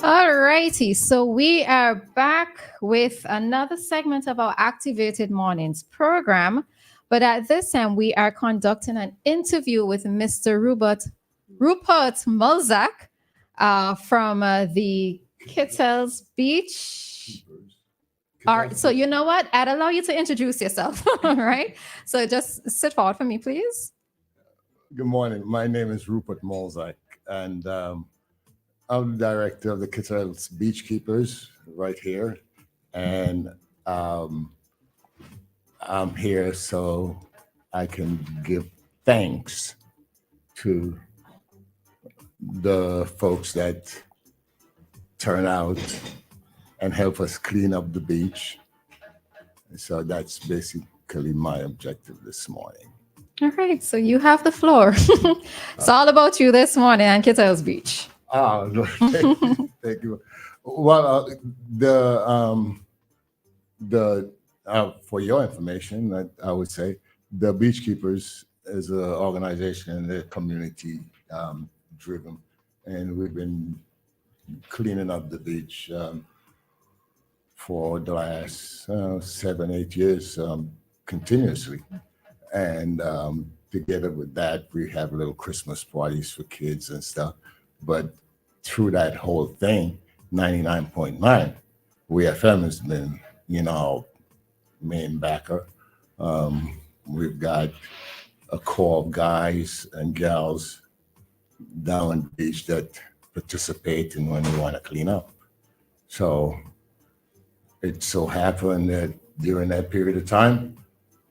All righty. So we are back with another segment of our Activated Mornings program. But at this time, we are conducting an interview with Mr. Rupert Mulzak from the Questelles Beach. All right. So you know what? I'd allow you to introduce yourself. All right. So just sit forward for me, please. Good morning. My name is Rupert Mulzak, and I'm the director of the Questelles Beachkeepers right here. And I'm here so I can give thanks to the folks that turn out and help us clean up the beach. So that's basically my objective this morning. All right. So you have the floor. It's all about you this morning on Questelles Beach. Oh, thank you. Well, the for your information, I would say the Beachkeepers is an organization that's community driven, and we've been cleaning up the beach for the last 7-8 years continuously. And together with that, we have little Christmas parties for kids and stuff. But through that whole thing, 99.9, WEFM has been, main backer. We've got a core of guys and gals down on the beach that participate in when we want to clean up. So it so happened that during that period of time,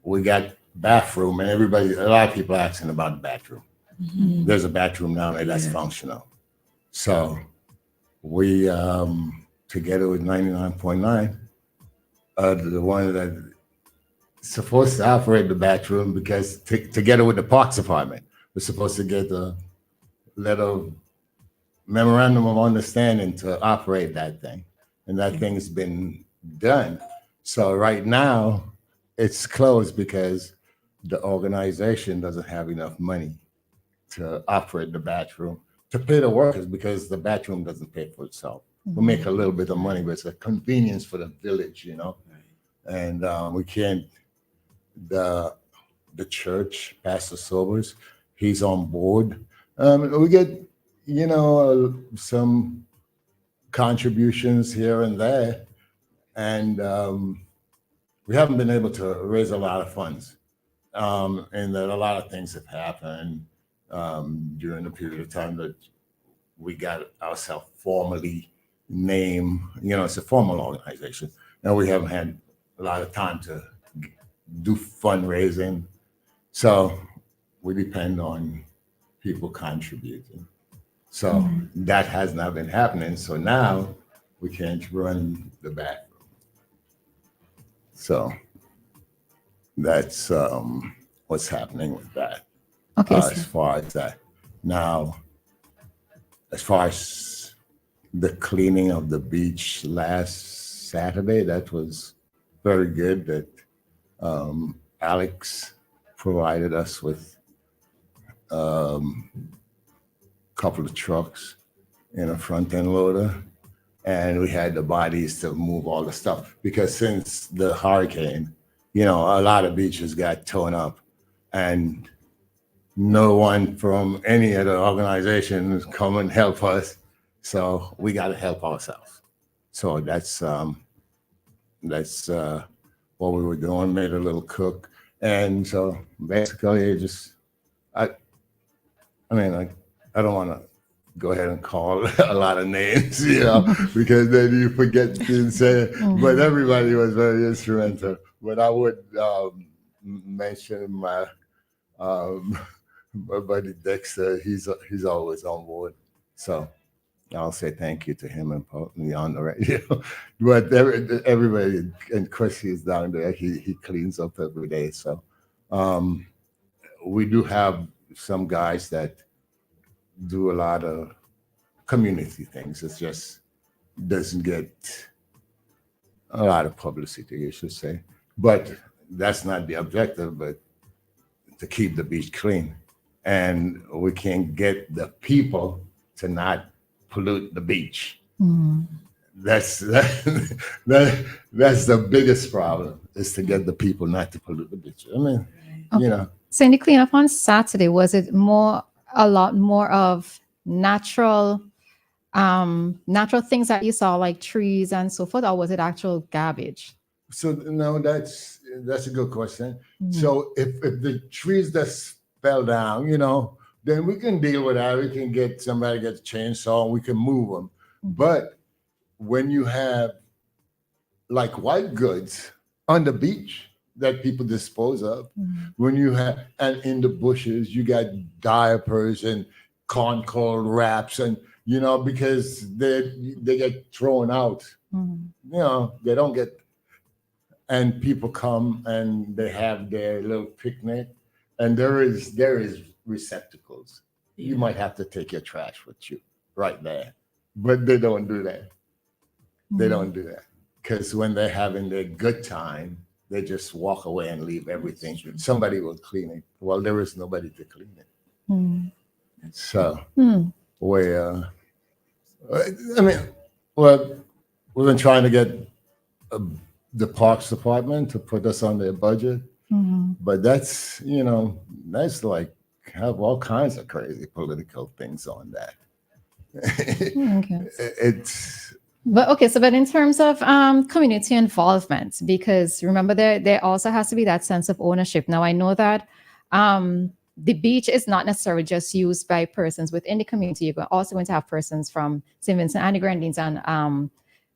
we got bathroom, and a lot of people asking about the bathroom. Mm-hmm. There's a bathroom down there that's functional. So we, together with 99.9, the one that supposed to operate the bathroom, because together with the Parks Department, we're supposed to get a letter memorandum of understanding to operate that thing. And that thing's been done. So right now, it's closed because the organization doesn't have enough money to operate the bathroom, to pay the workers, because the bathroom doesn't pay for itself. We make a little bit of money, but it's a convenience for the village, And we can't, the church, Pastor Sobers, he's on board. We get, some contributions here and there, and we haven't been able to raise a lot of funds. And that a lot of things have happened during the period of time that we got ourselves formally named. It's a formal organization, and we haven't had a lot of time to do fundraising. So we depend on people contributing. So that has not been happening. So now we can't run the bathroom. So that's what's happening with that. Okay. As far as that. Now, as far as the cleaning of the beach last Saturday, that was very good. That Alex provided us with a couple of trucks and a front end loader, and we had the bodies to move all the stuff, because since the hurricane, a lot of beaches got torn up, and no one from any of the organizations come and help us. So we got to help ourselves. So that's what we were doing. Made a little cook, and so basically, I don't want to go ahead and call a lot of names, because then you forget to say. But everybody was very instrumental. But I would mention my buddy Dexter. He's always on board. So I'll say thank you to him and put me on the radio. But everybody, and Chris is down there. He cleans up every day. So we do have some guys that do a lot of community things. It just doesn't get a lot of publicity, you should say. But that's not the objective, but to keep the beach clean. And we can get the people to not pollute the beach. Mm. That's that's the biggest problem, is to get the people not to pollute the beach. I mean, you Okay. know, So in the cleanup on Saturday, was it a lot more of natural, natural things that you saw, like trees and so forth, or was it actual garbage? so no, that's a good question. Mhm. So if the trees just fell down, then we can deal with that. We can get somebody to get a chainsaw and we can move them. Mhm. But when you have like white goods on the beach that people dispose of, Mhm. when you have, and in the bushes you got diapers and corn cold wraps, and because they get thrown out, Mhm. they don't get, and people come and they have their little picnic, and there is receptacles. You might have to take your trash with you right there, but they don't do that. They Mhm. don't do that, because when they're having their good time, they just walk away and leave everything. Somebody will clean it. Well, there is nobody to clean it. Mhm. So Hmm. we, I mean, well, we've been trying to get uh, the Parks Department to put us on their budget, Mhm. but that's like have all kinds of crazy political things on that. Okay. It's But okay, so but in terms of community involvement, because remember there also has to be that sense of ownership. Now I know that the beach is not necessarily just used by persons within the community. You're also going to have persons from St. Vincent and the Grenadines and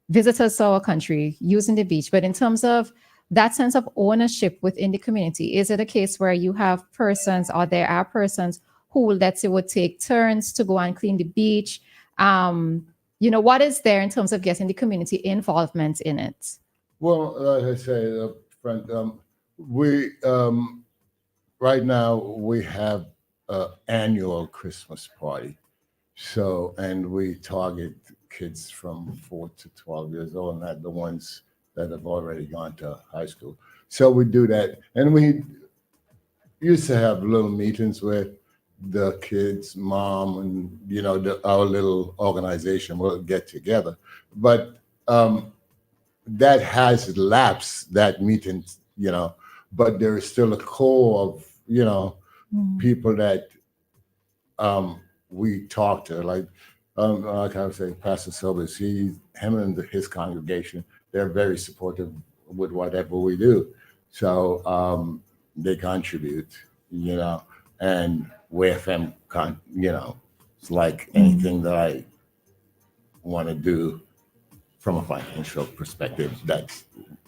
visitors to our country using the beach. But in terms of that sense of ownership within the community, is it a case where you have persons, or there are persons who, let's say, would take turns to go and clean the beach? What is there in terms of getting the community involvement in it? well, like I say, friend, we right now we have an annual Christmas party. So, and we target kids from 4 to 12 years old, not the ones that have already gone to high school. So we do that, and we used to have little meetings where the kids' mom and our little organization will get together. But that has lapsed, that meeting, but there is still a core of Mm. people that we talk to, like I was saying, Pastor Silvers, him and his congregation, they're very supportive with whatever we do. So they contribute, you know, and WEFM, it's like Mm. anything that I want to do from a financial perspective. That's,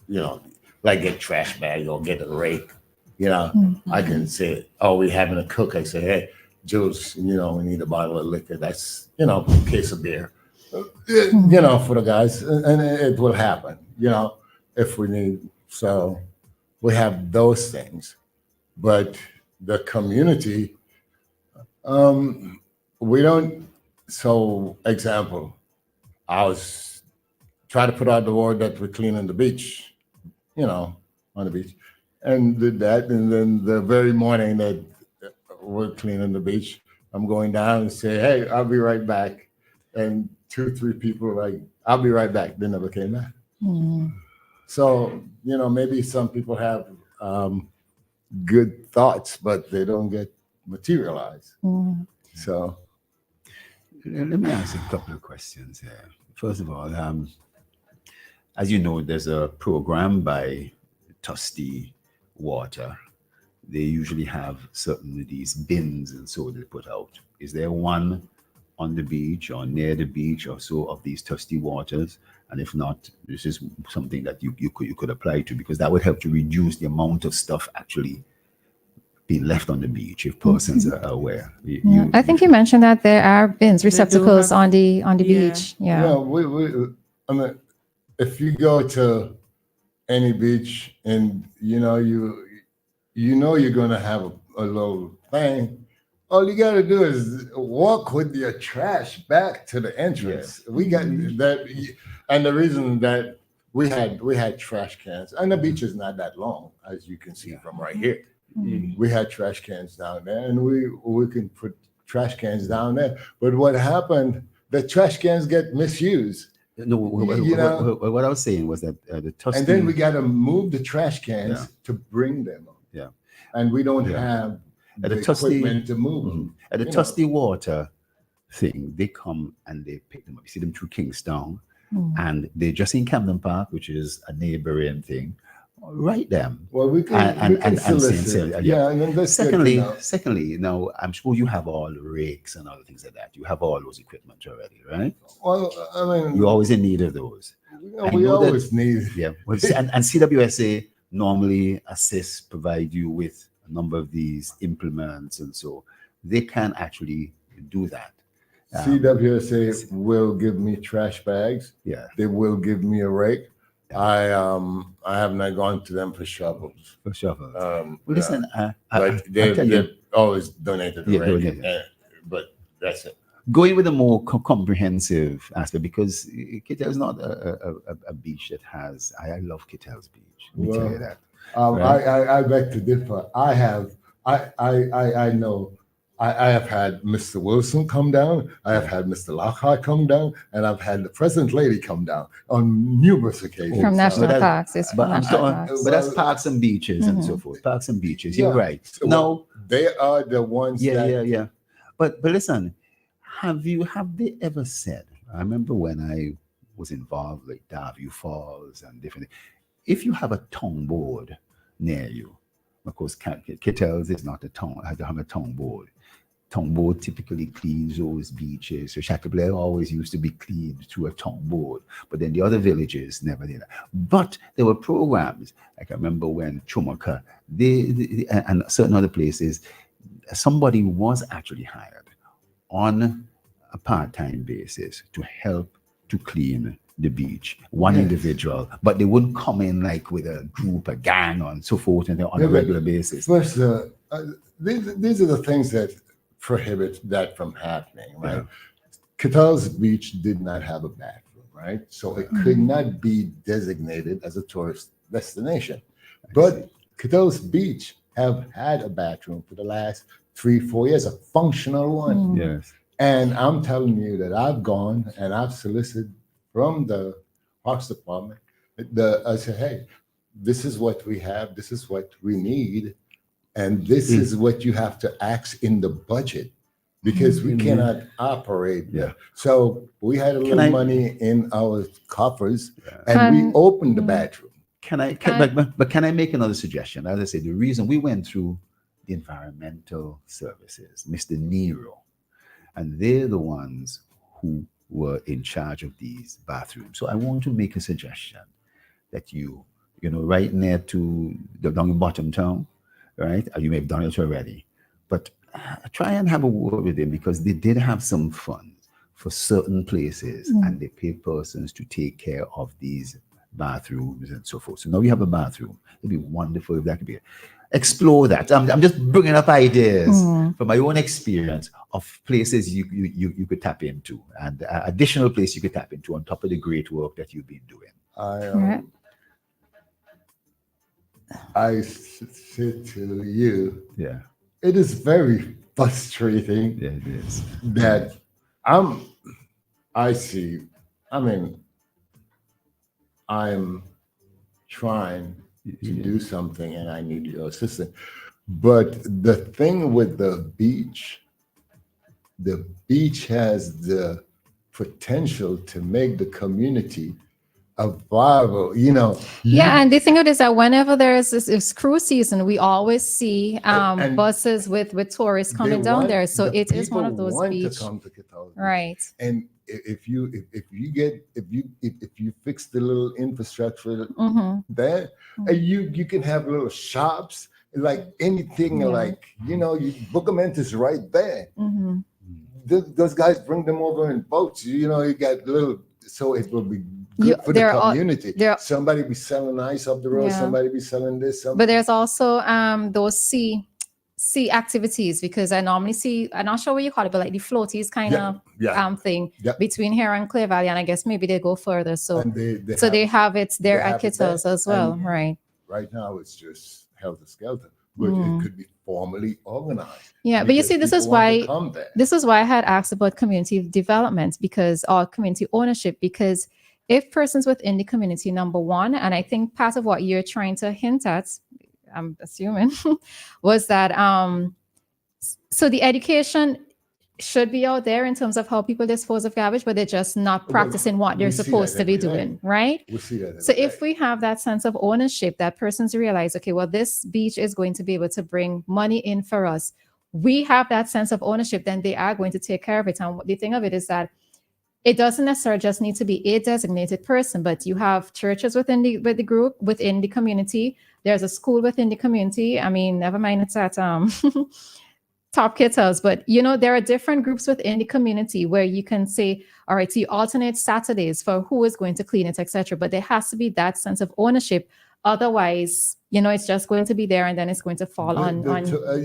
you know, like get trash bag or get a rake. I Mm. can say, oh, we having a cook. I say, hey, Jules, we need a bottle of liquor. That's, a case of beer, Mm. for the guys, and it will happen, if we need. So we have those things, but the community, we don't. So, example, I was trying to put out the word that we're cleaning the beach, you know, on the beach, and did that. And then the very morning that we're cleaning the beach, I'm going down and say, "Hey, I'll be right back." And two, three people were like, "I'll be right back." They never came back. Mm. So maybe some people have good thoughts, but they don't get materialized. Mm. So Let me ask you a couple of questions here. First of all, as you know, there's a program by Tusty Water. They usually have certain of these bins and so they put out. Is there one on the beach or near the beach or so of these Tusty Waters? And if not, this is something that you could apply to, because that would help to reduce the amount of stuff actually being left on the beach if persons are aware. Yeah, I think you mentioned that there are bins, They do receptacles have, on the yeah. beach. yeah, Yeah. I mean, if you go to any beach and you're gonna have a little thing. All you gotta do is walk with your trash back to the entrance. We got that, and the reason that we had trash cans, and the beach is not that long, as you can see from right here. Mm. We had trash cans down there, and we can put trash cans down there. But what happened? the trash cans get misused. No, You know, what I was saying was that the Tusty, and then we got to move the trash cans Yeah. to bring them up. Yeah. And we don't Yeah. have At the the Tusty- equipment to move Mhm. them. At the You know. Tusty Water thing, they come and they pick them up. You see them through Kingstown, and they just in Camden Park, which is a neighboring thing. Write them. Well, we can, we can and solicit. say, Yeah, and then that's good to know. Secondly, now I'm sure you have all the rakes and other things like that. You have all those equipment already, right? Well, I mean, You're always in need of those. I we know that- always need. Yeah. Well, and CWSA normally assists, provide you with a number of these implements, and so they can actually do that. CWSA will give me trash bags. Yeah. They will give me a rake. I have not gone to them for shovels. For shovels. Well, Listen, but they've always donated the Yeah, rake. donated. But that's it. Going with a more comprehensive aspect, because Questelles is not a beach that has. I love Questelles Beach. Let me tell you that. Right? I beg to differ. I know. I have had Mr. Wilson come down. I have had Mr. Lockhart come down, and I've had the President Lady come down on numerous occasions. From national that- parks. It's But from I'm national talking, parks. but that's parks and beaches and so forth. Parks and beaches. You're Yeah. right. So No, they are the ones. yeah. But listen, have they ever said? I remember when I was involved like Darview Falls and different. If you have a tongue board near you, of course, Questelles is not a tongue. I don't have a tongue board. Tongue board typically cleans those beaches. So Chateaubriand always used to be cleaned through a tongue board, but then the other villages never did that. But there were programs. Like I remember when Chumaka, they and certain other places, somebody was actually hired on a part-time basis to help to clean the beach, one individual, but they wouldn't come in like with a group, a gang, and so forth, and on a regular basis. First, these are the things that prohibit that from happening, right? Yeah. Questelles Beach did not have a bathroom, right? So it could not be designated as a tourist destination. But Questelles Beach have had a bathroom for the last 3-4 years, a functional one. Yes. And I'm telling you that I've gone and I've solicited from the Parks Department. I said, hey, this is what we have, this is what we need, and this is what you have to ask in the budget, because we cannot operate. Yeah. So we had a little I- money in our coffers, and we opened the bathroom. But can I make another suggestion? As I say, the reason we went through the environmental services, Mr. Nero, and they're the ones who were in charge of these bathrooms. So I want to make a suggestion that you right near to the down in Bottom Town, right? You may have done it already, but try and have a word with them, because they did have some funds for certain places, and they pay persons to take care of these bathrooms and so forth. So now you have a bathroom. It'd be wonderful if that could be. Explore that. I'm just bringing up ideas from my own experience of places you could tap into, and additional place you could tap into on top of the great work that you've been doing. I say to you, Yeah, it is very frustrating yeah, it is. that I'm trying to do something and I need your assistance. But the thing with the beach has the potential to make the community a viable, Yeah, and the thing of it is that whenever there is this cruise season, we always see and buses with tourists coming they down want- there. So the it is one of people those want beach, to come to Questelles Beach. right? And if you fix the little infrastructure there, and you can have little shops, like anything, like you Bookerment is right there. Those guys bring them over in boats. You got little, so it will be good for the community. Somebody be selling ice up the road. Yeah. Somebody be selling this. But there's also those sea activities, because I normally see, I'm not sure what you call it, but like the floaties kind of thing between here and Clare Valley, and I guess maybe they go further. So And they have it there they at have it there. Questelles as well, And right? Right now it's just helter skelter. but it could be formally organized. Yeah, but you because see, this people is want to why come there. this is why I had asked about community development because or community ownership because if persons within the community, number one, and I think part of what you're trying to hint at, I'm assuming, was that so the education should be out there in terms of how people dispose of garbage, but they're just not Well, practicing what they're we see supposed that to be every day. doing, right? We see that. So every if day. we have that sense of ownership, that persons realize, okay, well, this beach is going to be able to bring money in for us. We have that sense of ownership, then they are going to take care of it. And the thing of it is that it doesn't necessarily just need to be a designated person, but you have churches within the group, within the community. There's a school within the community. I mean, never mind it's at Top Kittles, but you know, there are different groups within the community where you can say, all right, so you alternate Saturdays for who is going to clean it, etc. But there has to be that sense of ownership. Otherwise, you know, it's just going to be there and then it's going to fall on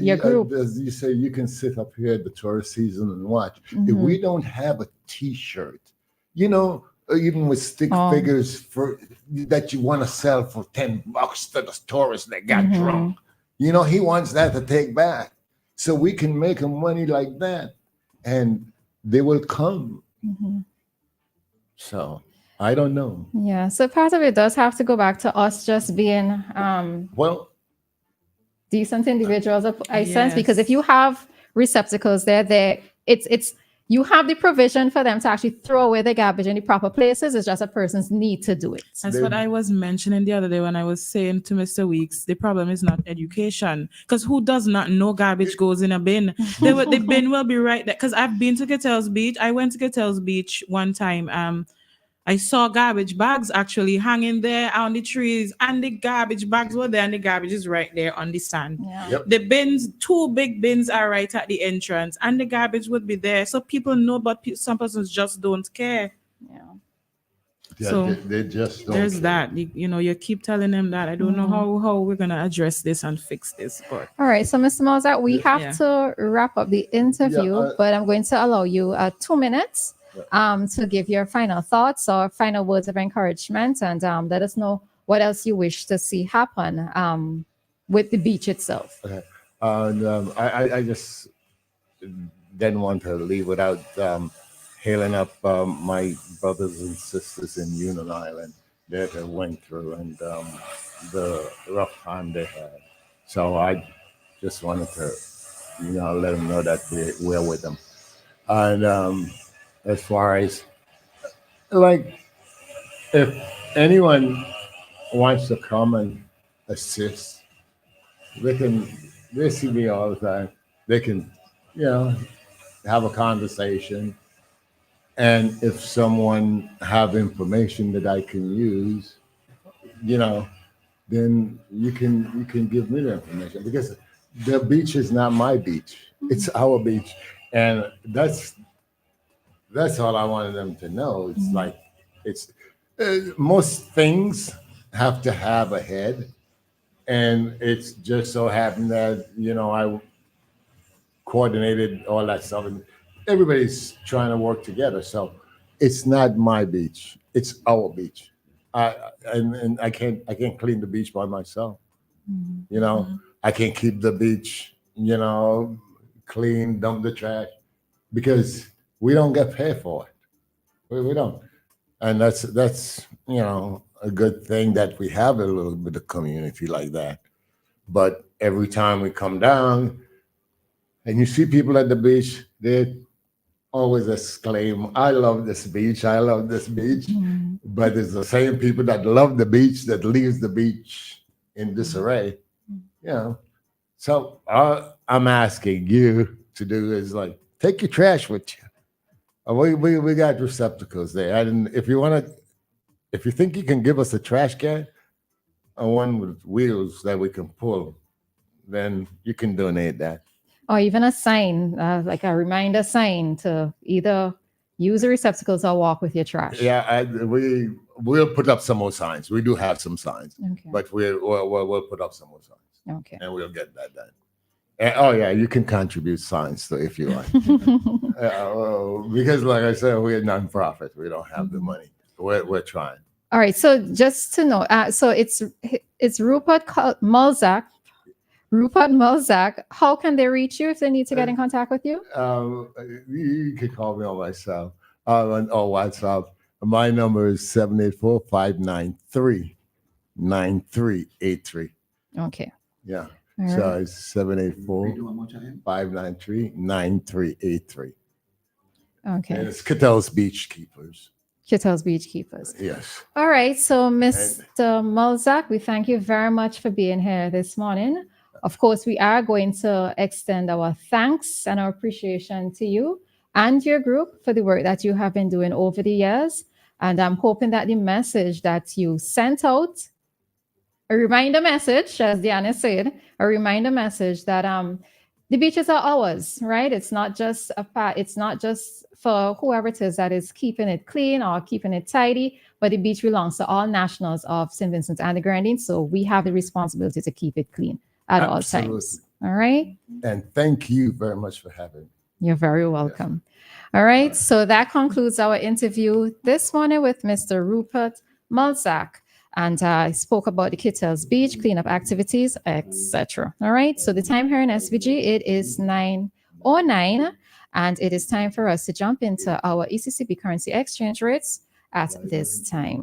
your group. As you say, you can sit up here at the tourist season and watch. If Mhm. we don't have a T-shirt, you know, even with stick figures for that you want to sell for $10 to the tourists that got Mhm. drunk, you know, he wants that to take back. So we can make them money like that, and they will come. Mhm. So I don't know. Yeah, so part of it does have to go back to us just being Well, decent individuals, I sense, Yes. because if you have receptacles there, it's you have the provision for them to actually throw away the garbage in the proper places. It's just a person's need to do it. That's They- what I was mentioning the other day when I was saying to Mr. Weeks, the problem is not education. Because who does not know garbage goes in a bin? The bin will be right there. Because I've been to Questelles Beach. I went to Questelles Beach one time. I saw garbage bags actually hanging there on the trees, and the garbage bags were there, and the garbage is right there on the sand. Yeah. Yep. The bins, two big bins are right at the entrance, and the garbage would be there. So people know, but some persons just don't care. Yeah. yeah, So, they just don't. There's care. that. You keep telling them that. I don't know how we're gonna address this and fix this, but All right, so Mr. Mozart, we have Yeah. to wrap up the interview, but I'm going to allow you 2 minutes to give your final thoughts or final words of encouragement and let us know what else you wish to see happen with the beach itself. Okay. And I just didn't want to leave without hailing up my brothers and sisters in Union Island that went through and the rough time they had. So I just wanted to, let them know that we're with them. And as far as, like, if anyone wants to come and assist, they see me all the time. They can, have a conversation. And if someone have information that I can use, then you can give me the information, because the beach is not my beach. It's our beach. And that's all I wanted them to know. It's like, it's most things have to have a head. And it's just so happened that, I coordinated all that stuff, and everybody's trying to work together. So it's not my beach; it's our beach. And I can't clean the beach by myself. I can't keep the beach, clean, dump the trash, because we don't get paid for it. We don't, and that's a good thing that we have a little bit of community like that. But every time we come down and you see people at the beach, they always exclaim, "I love this beach, I love this beach." But it's the same people that love the beach that leaves the beach in disarray. So I'm asking you to do is, like, take your trash with you. We got receptacles there. And if you think you can give us a trash can, one with wheels that we can pull, then you can donate that. Or even a sign, like a reminder sign to either use the receptacles or walk with your trash. Yeah, we'll put up some more signs. We do have some signs, Okay. but we'll put up some more signs, Okay. and we'll get that done. And, you can contribute signs, so if you like, because like I said, we're a nonprofit. We don't have the money. We're trying. All right. So just to know, so it's Rupert Mulzac Rupert Mulzac. How can they reach you if they need to get in contact with you? You can call me on my cell, on WhatsApp. My number is 784-593-9383. Okay. Yeah. All So right. it's 784 Read it one more time. 593-9383. Okay. And it's Questelles Beach Keepers. Questelles Beach Keepers. Yes. All right. So, Mr. Mulzac, we thank you very much for being here this morning. Of course, we are going to extend our thanks and our appreciation to you and your group for the work that you have been doing over the years. And I'm hoping that the message that you sent out, a reminder message, as Dianna said, a reminder message that the beaches are ours, right? It's not just it's not just for whoever it is that is keeping it clean or keeping it tidy, but the beach belongs to all nationals of St. Vincent and the Grenadines. So we have the responsibility to keep it clean at all times. All right. And thank you very much for having me. You're very welcome. All right. So that concludes our interview this morning with Mr. Rupert Mulzac. And I spoke about the Questelles Beach cleanup activities, etc. All right. So the time here in SVG, it is 9:09, and it is time for us to jump into our ECCB currency exchange rates at this time.